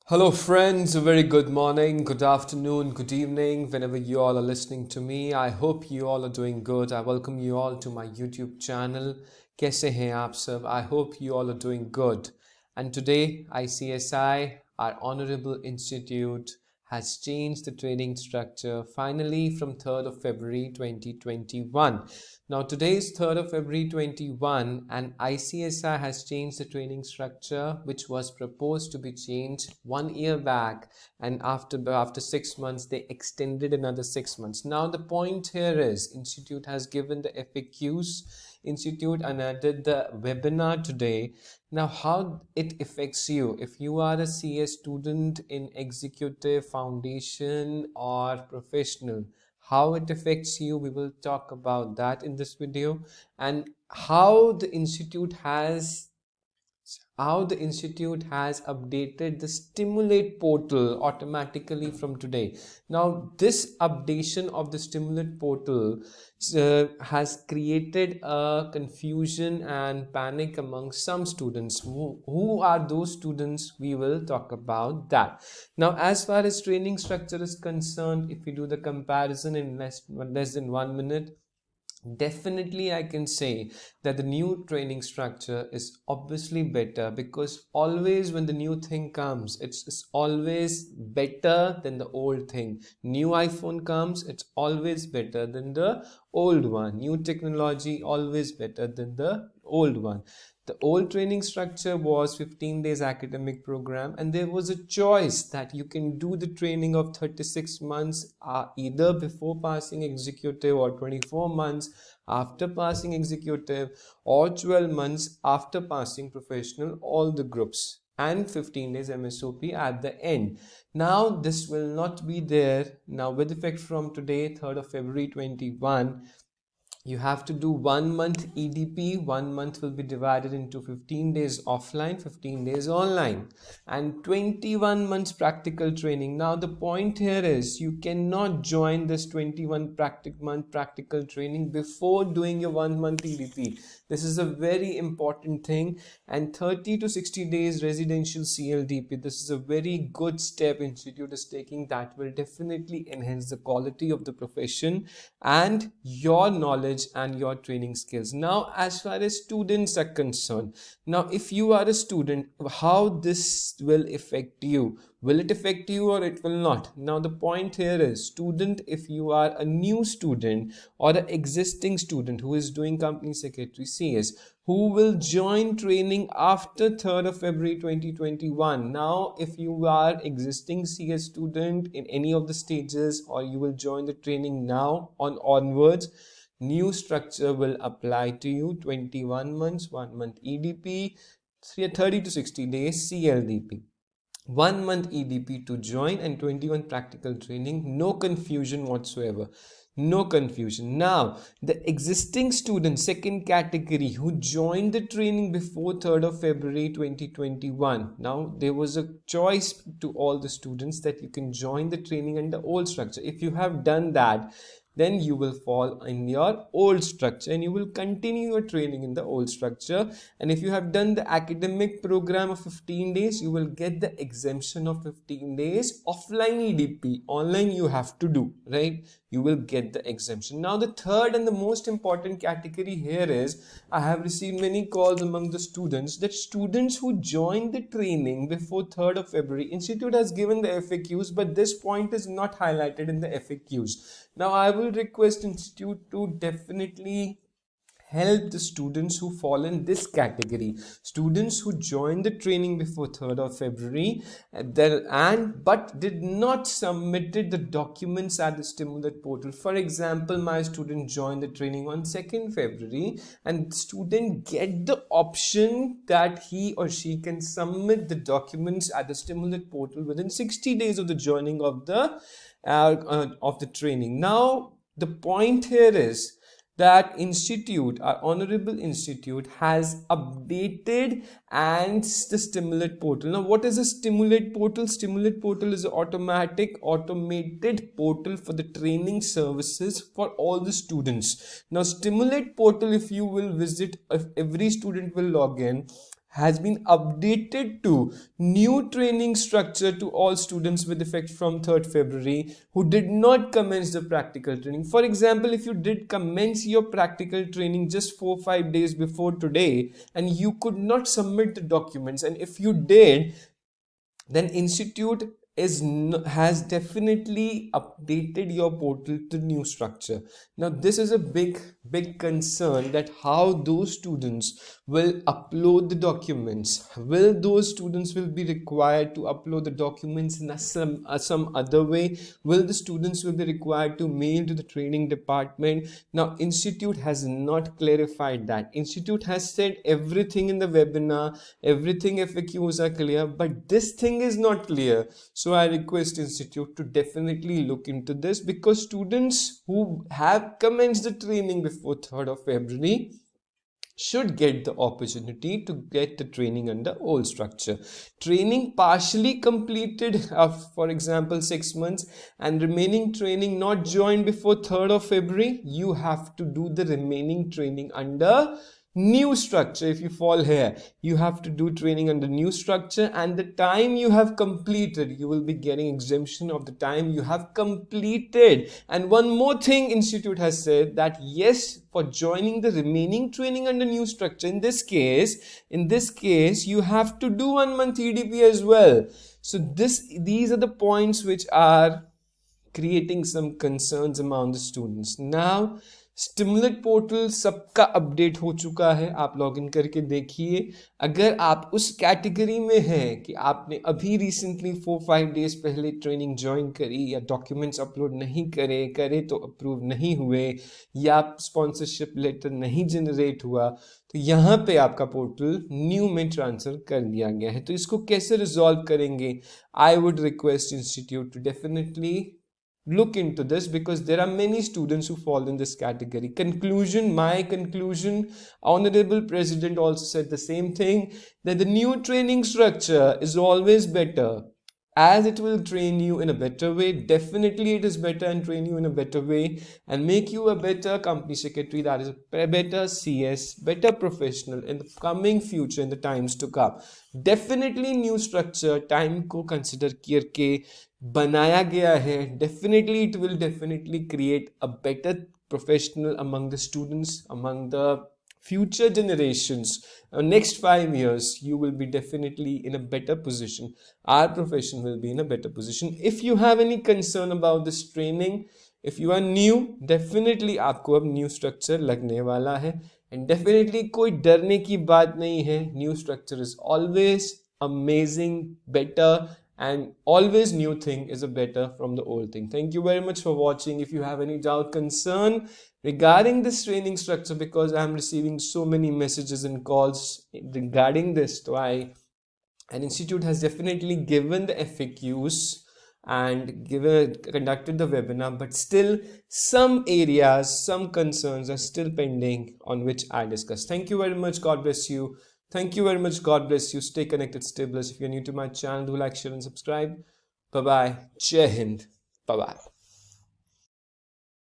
Hello, friends. A very good morning, good afternoon, good evening, whenever you all are listening to me. I hope you all are doing good. I welcome you all to my YouTube channel. कैसे हैं आप सब? I hope you all are doing good. And today, ICSI, our honorable institute, has changed the training structure finally from 3rd of February 2021. Now today is 3rd of February 21 and ICSI has changed the training structure which was proposed to be changed 1 year back, and after 6 months they extended another 6 months. Now the point here is institute has given the FAQs, institute and I did the webinar today. Now how it affects you if you are a CS student in executive, foundation or professional, how it affects you, we will talk about that in this video, and how the institute has updated the Stimulate portal automatically from today. Now this updation of the Stimulate portal has created a confusion and panic among some students. Who are those students? We will talk about that. Now as far as training structure is concerned, if we do the comparison in less than 1 minute, definitely I can say that the new training structure is obviously better, because always when the new thing comes, it's always better than the old thing. New iPhone comes, it's always better than the old one. New technology always better than the old one. The old training structure was 15 days academic program, and there was a choice that you can do the training of 36 months either before passing executive, or 24 months after passing executive, or 12 months after passing professional, all the groups, and 15 days MSOP at the end. Now this will not be there. Now with effect from today, 3rd of February 21, you have to do 1 month EDP. 1 month will be divided into 15 days offline, 15 days online, and 21 months practical training. Now the point here is you cannot join this 21 month practical training before doing your 1 month EDP. This is a very important thing. And 30 to 60 days residential CLDP, this is a very good step institute is taking that will definitely enhance the quality of the profession and your knowledge and your training skills. Now as far as students are concerned, now if you are a student, how this will affect you? Will it affect you or it will not? Now the point here is, student, if you are a new student or an existing student who is doing company secretary CS, who will join training after 3rd of February 2021. Now if you are existing CS student in any of the stages, or you will join the training now onwards, new structure will apply to you. 21 months, 1 month EDP, 30 to 60 days CLDP. 1 month EDP to join, and 21 practical training. No confusion whatsoever. No confusion. Now the existing student, second category, who joined the training before 3rd of February 2021, now there was a choice to all the students that you can join the training under old structure. If you have done that, then you will fall in your old structure and you will continue your training in the old structure. And if you have done the academic program of 15 days, you will get the exemption of 15 days offline EDP. Online you have to do, right? You will get the exemption. Now the third and the most important category here is, I have received many calls among the students that students who joined the training before 3rd of February, institute has given the FAQs, but this point is not highlighted in the FAQs. Now I will request institute to definitely help the students who fall in this category, students who joined the training before 3rd of February but did not submitted the documents at the Stimulate portal. For example, my student joined the training on 2nd February, and student get the option that he or she can submit the documents at the Stimulate portal within 60 days of the joining of the training. Now the point here is that institute, our honorable institute, has updated and the Stimulate portal. Now what is a Stimulate portal? Stimulate portal is an automated portal for the training services for all the students. Now Stimulate portal, if you will visit, if every student will log in, has been updated to new training structure to all students with effect from 3rd February who did not commence the practical training. For example, if you did commence your practical training just 4-5 days before today and you could not submit the documents, and if you did, then institute has definitely updated your portal to new structure. Now this is a big concern, that how those students will upload the documents. Will those students will be required to upload the documents in some other way? Will the students will be required to mail to the training department? Now institute has not clarified that. Institute has said everything in the webinar, everything FAQs are clear, but this thing is not clear. So I request institute to definitely look into this, because students who have commenced the training before 3rd of February should get the opportunity to get the training under old structure. Training partially completed of, for example, 6 months, and remaining training not joined before 3rd of February, you have to do the remaining training under new structure. If you fall here, you have to do training under new structure, and the time you have completed, you will be getting exemption of the time you have completed. And one more thing, institute has said that yes, for joining the remaining training under new structure, in this case you have to do 1 month EDP as well. So these are the points which are creating some concerns among the students. Now stimulate portal सबका update हो चुका है, आप login करके देखिए. अगर आप उस कैटेगरी में हैं कि आपने अभी रिसेंटली 4-5 डेज पहले ट्रेनिंग ज्वाइन करी, या डॉक्यूमेंट्स अपलोड नहीं करे तो अप्रूव नहीं हुए, या स्पॉन्सरशिप लेटर नहीं जनरेट हुआ, तो यहाँ पे आपका पोर्टल न्यू में ट्रांसफर कर दिया गया है. तो इसको कैसे रिजॉल्व करेंगे? I would request institute to definitely look into this, because there are many students who fall in this category. My conclusion, Honorable President also said the same thing, that the new training structure is always better, as it will train you in a better way. Definitely it is better and train you in a better way and make you a better company secretary, that is a better CS, better professional in the coming future, in the times to come. Definitely new structure time को consider करके बनाया गया है. Definitely it will definitely create a better professional among the students, among the future generations. Next 5 years you will be definitely in a better position. Our profession will be in a better position. If you have any concern about this training, if you are new, definitely आपको अब new structure लगने वाला है, and definitely कोई डरने की बात नहीं है. New structure is always amazing, better, and always new thing is a better from the old thing. Thank you very much for watching. If you have any doubt, concern regarding this training structure, because I am receiving so many messages and calls regarding this, so an institute has definitely given the FAQs and conducted the webinar, but still some areas, some concerns are still pending, on which I discussed. Thank you very much. God bless you. Thank you very much. God bless you. Stay connected, stay blessed. If you're new to my channel, do like, share and subscribe. Bye bye. Jai Hind. Bye bye.